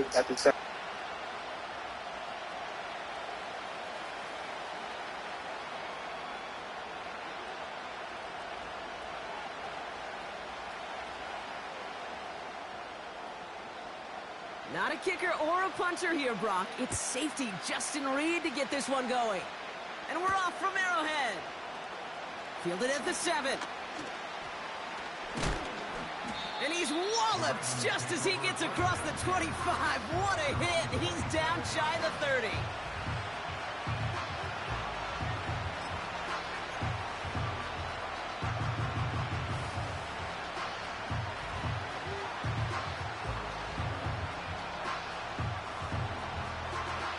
get at the time. Not a kicker or a puncher here, Brock. It's safety Justin Reed to get this one going. And we're off from Arrowhead. Fielded at the 7. And he's walloped just as he gets across the 25. What a hit. He's down shy of the 30.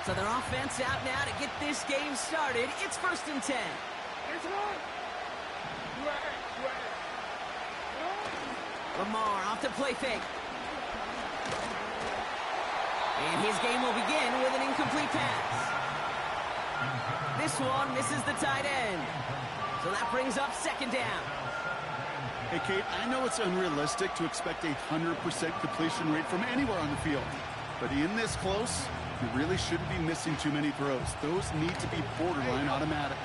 So their offense out now to get this game started. It's 1st and 10. Lamar off to play fake. And his game will begin with an incomplete pass. This one misses the tight end. So that brings up 2nd down. Hey, Kate, I know it's unrealistic to expect a 100% completion rate from anywhere on the field. But in this close, you really shouldn't be missing too many throws. Those need to be borderline automatic.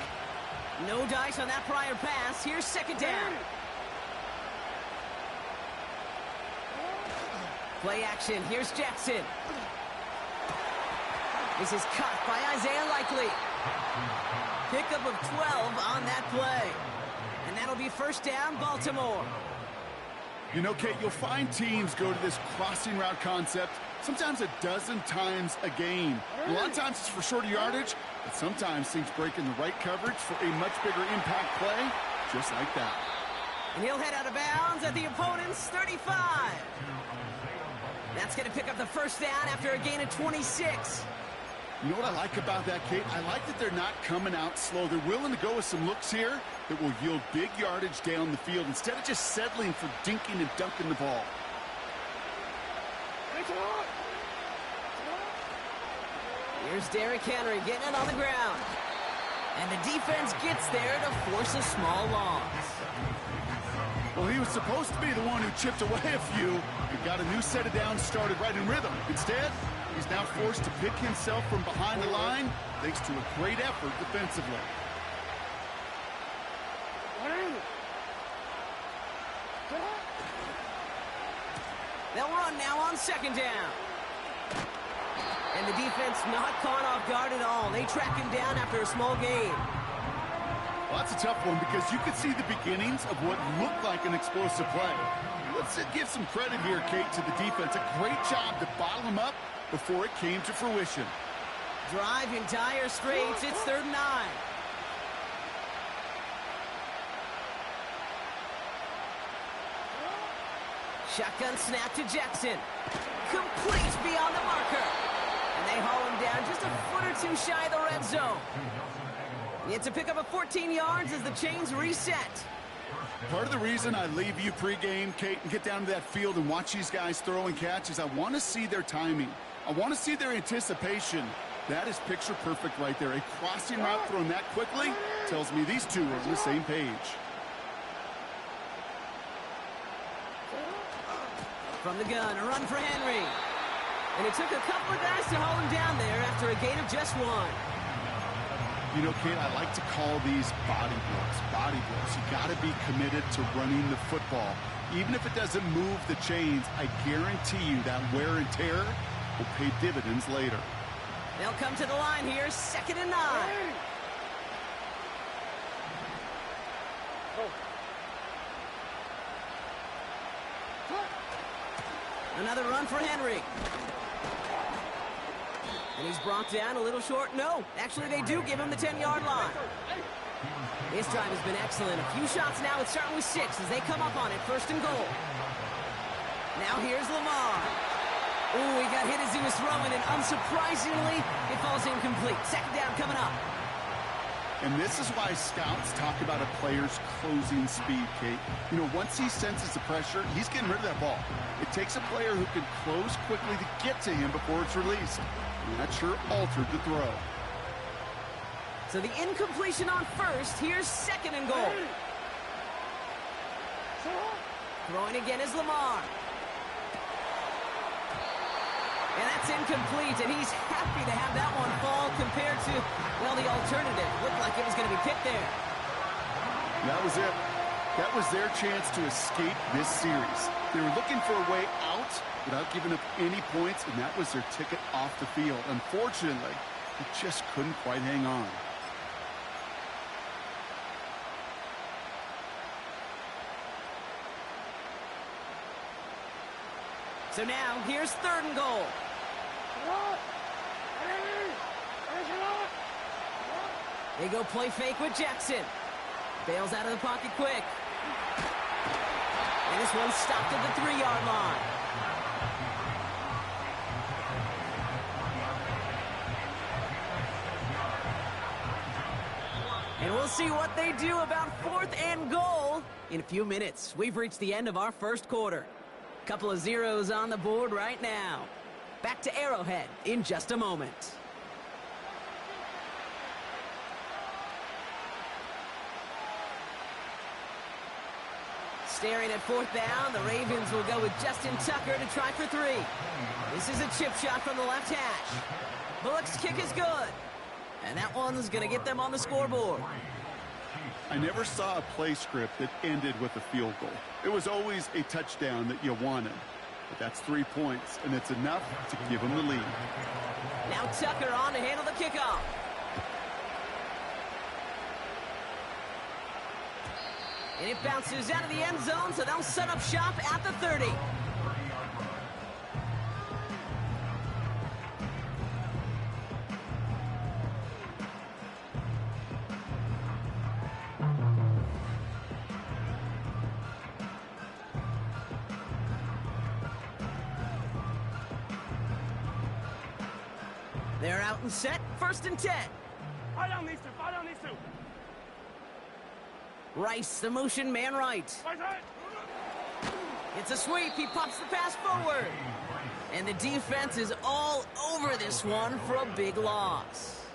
No dice on that prior pass. Here's 2nd down. Play action. Here's Jackson. This is cut by Isaiah Likely. Pickup of 12 on that play. And that'll be 1st down, Baltimore. You know, Kate, you'll find teams go to this crossing route concept sometimes a dozen times a game. A lot of times it's for shorter yardage, but sometimes teams break in the right coverage for a much bigger impact play, just like that. And he'll head out of bounds at the opponent's 35. That's going to pick up the 1st down after a gain of 26. You know what I like about that, Kate? I like that they're not coming out slow. They're willing to go with some looks here that will yield big yardage down the field instead of just settling for dinking and dunking the ball. Here's Derrick Henry getting it on the ground. And the defense gets there to force a small loss. Well, he was supposed to be the one who chipped away a few and got a new set of downs started right in rhythm. Instead, he's now forced to pick himself from behind the line thanks to a great effort defensively. They'll run now on 2nd down. And the defense not caught off guard at all. They track him down after a small gain. Well, that's a tough one because you could see the beginnings of what looked like an explosive play. Let's give some credit here, Kate, to the defense. A great job to bottle him up before it came to fruition. Drive in dire straits. It's 3rd and 9. Shotgun snap to Jackson. Complete beyond the marker. And they haul him down just a foot or 2 shy of the red zone. It's a pickup of 14 yards as the chains reset. Part of the reason I leave you pregame, Kate, and get down to that field and watch these guys throw and catch is I want to see their timing. I want to see their anticipation. That is picture perfect right there. A crossing route thrown that quickly tells me these two are on the same page. From the gun, a run for Henry. And it took a couple of guys to hold him down there after a gain of just 1. You know, Kate, I like to call these body blows. Body blows. You got to be committed to running the football. Even if it doesn't move the chains, I guarantee you that wear and tear will pay dividends later. They'll come to the line here, 2nd and 9. Another run for Henry. And he's brought down a little short. No, actually they do give him the 10-yard line. This drive has been excellent. A few shots now. It's starting with 6 as they come up on it. 1st and goal. Now here's Lamar. Ooh, he got hit as he was throwing, and unsurprisingly, it falls incomplete. 2nd down coming up. And this is why scouts talk about a player's closing speed, Kate. You know, once he senses the pressure, he's getting rid of that ball. It takes a player who can close quickly to get to him before it's released. And that sure altered the throw. So the incompletion on 1st. Here's 2nd and goal. Throwing again is Lamar. And that's incomplete, and he's happy to have that one fall compared to, well, the alternative. Looked like it was going to be picked there. That was it. That was their chance to escape this series. They were looking for a way out without giving up any points, and that was their ticket off the field. Unfortunately, they just couldn't quite hang on. So now, here's 3rd and goal. They go play fake with Jackson. Bails out of the pocket quick. And this one's stopped at the 3-yard line. And we'll see what they do about 4th and goal in a few minutes. We've reached the end of our first quarter. Couple of zeros on the board right now. Back to Arrowhead in just a moment. Staring at 4th down, the Ravens will go with Justin Tucker to try for 3. This is a chip shot from the left hash. Bullock's kick is good. And that one's going to get them on the scoreboard. I never saw a play script that ended with a field goal. It was always a touchdown that you wanted. But that's 3 points, and it's enough to give them the lead. Now Tucker on to handle the kickoff. And it bounces out of the end zone, so they'll set up shop at the 30. They're out and set, 1st and 10. Fire down these two, fire down these two. Rice, the motion man right. It's a sweep, he pops the pass forward. And the defense is all over this one for a big loss.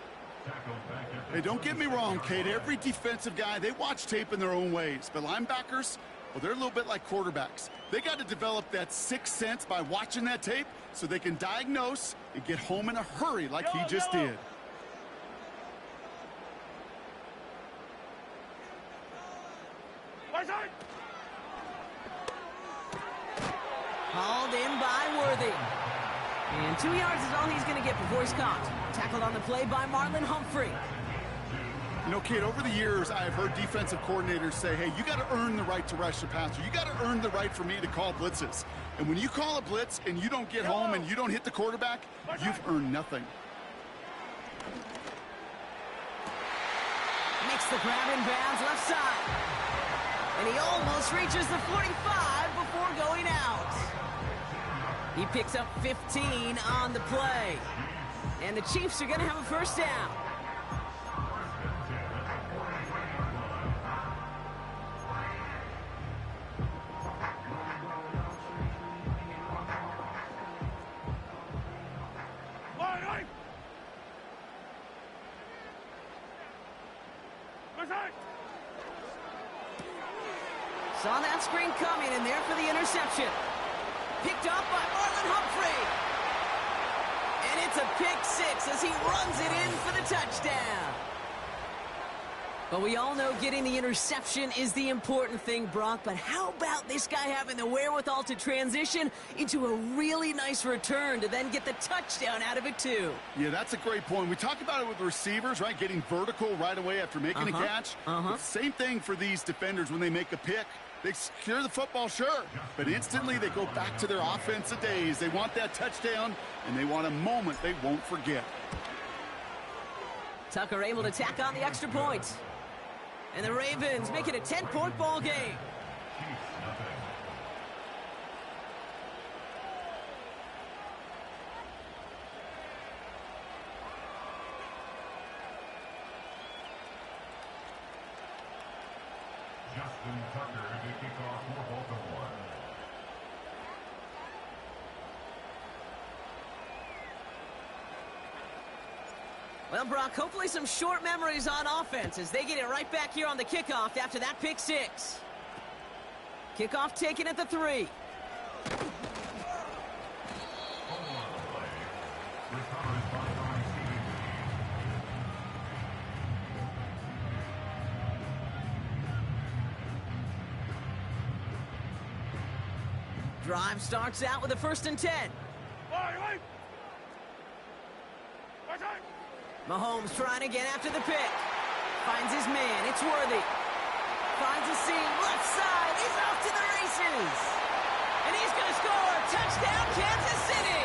Hey, don't get me wrong, Kate. Every defensive guy, they watch tape in their own ways. But linebackers, well, they're a little bit like quarterbacks. They got to develop that sixth sense by watching that tape so they can diagnose and get home in a hurry like he just did. Hauled in by Worthy. And 2 yards is all he's going to get before he's caught. Tackled on the play by Marlon Humphrey. You know, Kate, over the years, I've heard defensive coordinators say, hey, you got to earn the right to rush the passer. You got to earn the right for me to call blitzes. And when you call a blitz and you don't get home and you don't hit the quarterback, you've earned nothing. Makes the grab in bounds left side. And he almost reaches the 45 before going out. He picks up 15 on the play. And the Chiefs are going to have a first down. Saw that screen coming, and there for the interception. Picked up by Marlon Humphrey. And it's a pick six as he runs it in for the touchdown. But we all know getting the interception is the important thing, Brock. But how about this guy having the wherewithal to transition into a really nice return to then get the touchdown out of it, too? Yeah, that's a great point. We talk about it with receivers, right? Getting vertical right away after making a catch. Same thing for these defenders when they make a pick. They secure the football, sure, but instantly they go back to their offensive days. They want that touchdown, and they want a moment they won't forget. Tucker able to tack on the extra point. And the Ravens make it a 10-point ball game. Justin Tucker to kick off for Baltimore. Well, Brock, hopefully some short memories on offense as they get it right back here on the kickoff after that pick six. Kickoff taken at the 3. Drive starts out with a 1st and 10. Mahomes trying again after the pick. Finds his man. It's Worthy. Finds a seam. Left side. He's off to the races. And he's going to score. Touchdown, Kansas City.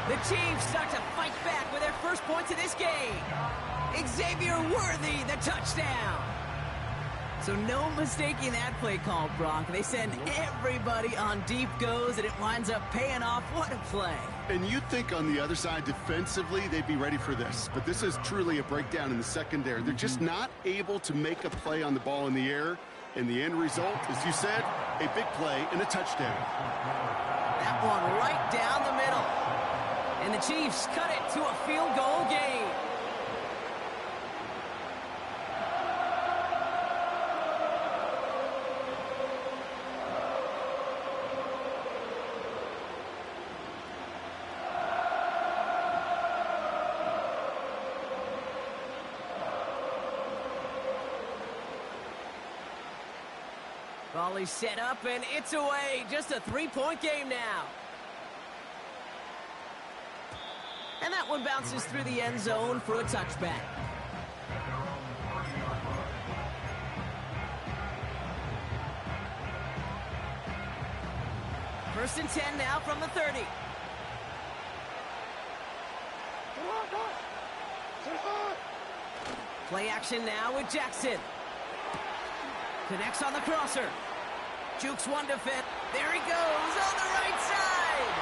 The Chiefs start to fight back with their first points of this game. Xavier Worthy, the touchdown. So no mistaking that play call, Brock. They send everybody on deep goes, and it winds up paying off. What a play. And you'd think on the other side, defensively, they'd be ready for this. But this is truly a breakdown in the secondary. They're just not able to make a play on the ball in the air. And the end result, as you said, a big play and a touchdown. That one right down the middle. And the Chiefs cut it to a field goal game. Volley set up, and it's away. Just a 3-point game now. And that one bounces through the end zone for a touchback. First and 10 now from the 30. Play action now with Jackson. Connects on the crosser. Jukes one to fit. There he goes on the right side.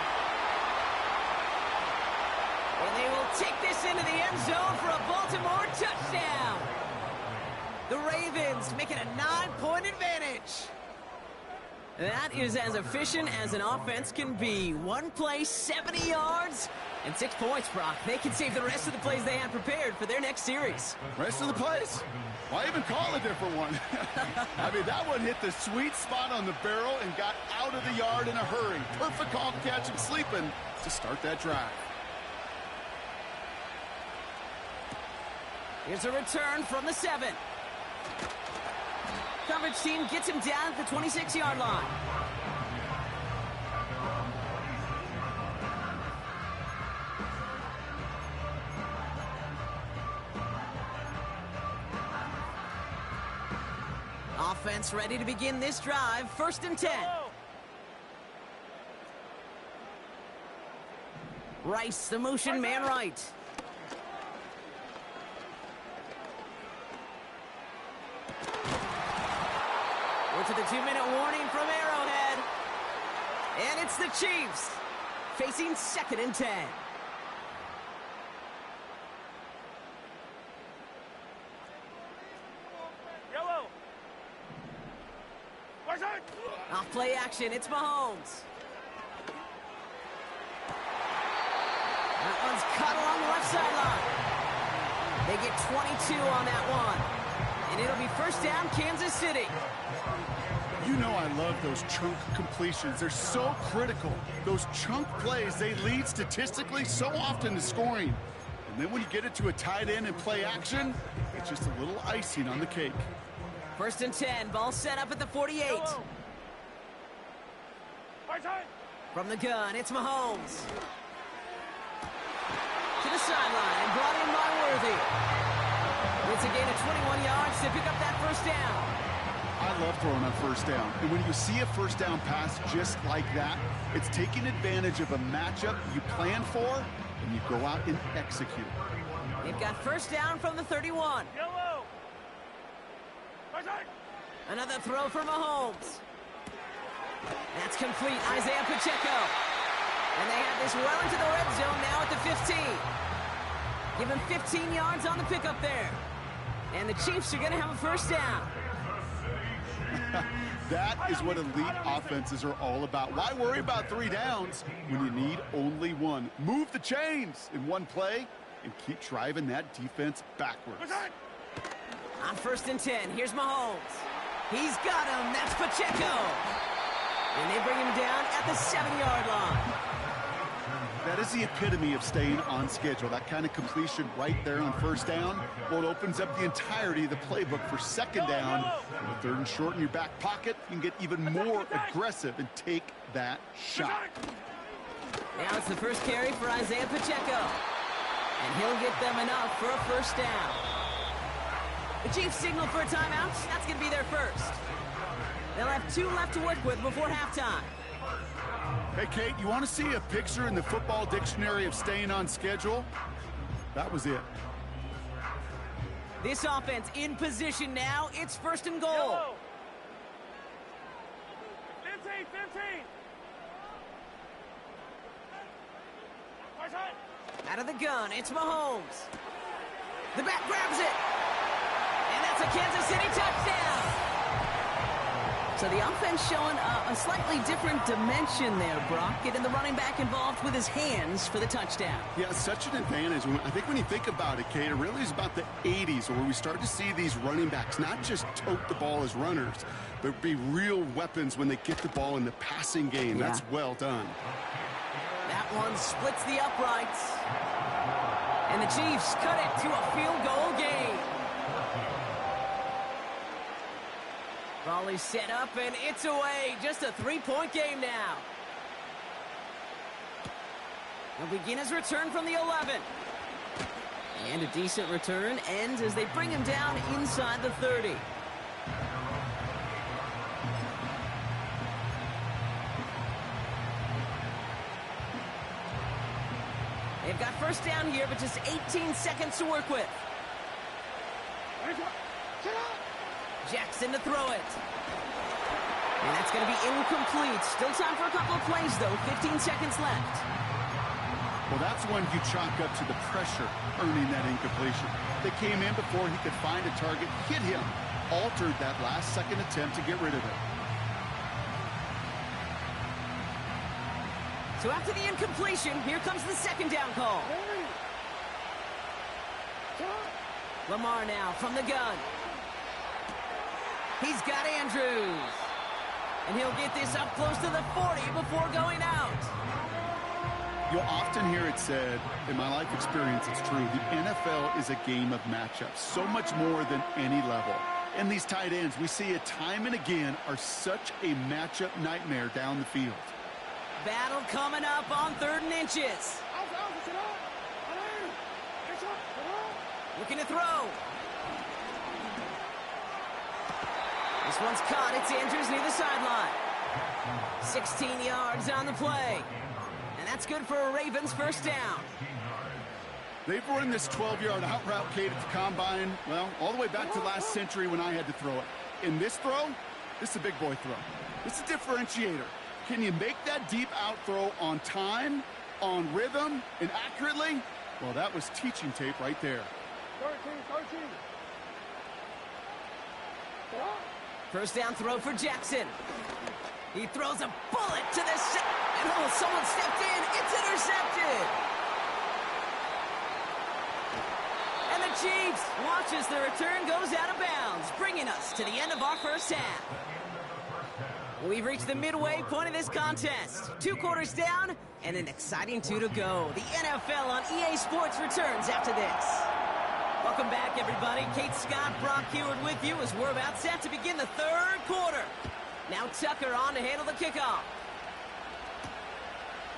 And they will take this into the end zone for a Baltimore touchdown. The Ravens make it a 9-point advantage. That is as efficient as an offense can be. One play, 70 yards, and 6 points, Brock. They can save the rest of the plays they have prepared for their next series. Rest of the plays? Why even call a different one? I mean, that one hit the sweet spot on the barrel and got out of the yard in a hurry. Perfect call to catch him sleeping to start that drive. Here's a return from the 7. Coverage team gets him down at the 26-yard line. Offense ready to begin this drive. First and 10. Rice, the motion man right. We're to the 2-minute warning from Arrowhead. And it's the Chiefs facing 2nd and 10. Yellow. Off play action, it's Mahomes. That one's cut along the left sideline. They get 22 on that one. And it'll be first down, Kansas City. You know I love those chunk completions. They're so critical. Those chunk plays, they lead statistically so often to scoring. And then when you get it to a tight end and play action, it's just a little icing on the cake. First and 10, ball set up at the 48. From the gun, it's Mahomes. To the sideline and brought in by Worthy. It's a gain of 21 yards to pick up that first down. I love throwing on first down. And when you see a first down pass just like that, it's taking advantage of a matchup you plan for, and you go out and execute. They've got first down from the 31. Yellow. Another throw for Mahomes. That's complete. Isaiah Pacheco. And they have this well into the red zone now at the 15. Give him 15 yards on the pickup there. And the Chiefs are going to have a first down. That is what elite offenses are all about. Why worry about 3 downs when you need only 1? Move the chains in one play and keep driving that defense backwards. On first and 10, here's Mahomes. He's got him. That's Pacheco. And they bring him down at the 7-yard line. That That is the epitome of staying on schedule. That kind of completion right there on first down. Well, it opens up the entirety of the playbook for second down. With third and short in your back pocket, you can get even more aggressive and take that shot. Now it's the first carry for Isaiah Pacheco. And he'll get them enough for a first down. The Chiefs signal for a timeout. That's going to be their first. They'll have 2 left to work with before halftime. Hey, Kate, you want to see a picture in the football dictionary of staying on schedule? That was it. This offense in position now. It's first and goal. Yellow. 15, 15. Out of the gun, it's Mahomes. The back grabs it. And that's a Kansas City touchdown. So the offense showing a slightly different dimension there, Brock. Getting the running back involved with his hands for the touchdown. Yeah, such an advantage. I think when you think about it, Kate, it really is about the 80s where we start to see these running backs not just tote the ball as runners, but be real weapons when they get the ball in the passing game. Yeah. That's well done. That one splits the uprights. And the Chiefs cut it to a field goal game. Raleigh set up, and it's away. Just a 3-point game now. He'll begin his return from the 11. And a decent return ends as they bring him down inside the 30. They've got first down here, but just 18 seconds to work with. Jackson to throw it. And that's going to be incomplete. Still time for a couple of plays, though. 15 seconds left. Well, that's when you chalk up to the pressure earning that incompletion. They came in before he could find a target, hit him, altered that last-second attempt to get rid of it. So after the incompletion, here comes the second down call. Lamar now from the gun. He's got Andrews. And he'll get this up close to the 40 before going out. You'll often hear it said, in my life experience, it's true, the NFL is a game of matchups, so much more than any level. And these tight ends, we see it time and again, are such a matchup nightmare down the field. Battle coming up on 3rd and inches. Looking to throw. This one's caught. It's Andrews near the sideline. 16 yards on the play. And that's good for a Ravens first down. They've run this 12-yard out route, Kate, at the combine, well, all the way back to last century when I had to throw it. In this throw, this is a big boy throw. This is a differentiator. Can you make that deep out throw on time, on rhythm, and accurately? Well, that was teaching tape right there. 13. First down throw for Jackson. He throws a bullet to the set. And oh, someone stepped in. It's intercepted. And the Chiefs watch as the return goes out of bounds, bringing us to the end of our first half. We've reached the midway point of this contest. 2 quarters down and an exciting 2 to go. The NFL on EA Sports returns after this. Welcome back, everybody. Kate Scott, Brock Heward with you as we're about set to begin the 3rd quarter. Now Tucker on to handle the kickoff.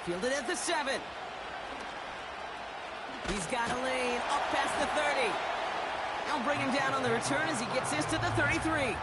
Fielded at the 7. He's got a lane up past the 30. They'll bring him down on the return as he gets this to the 33.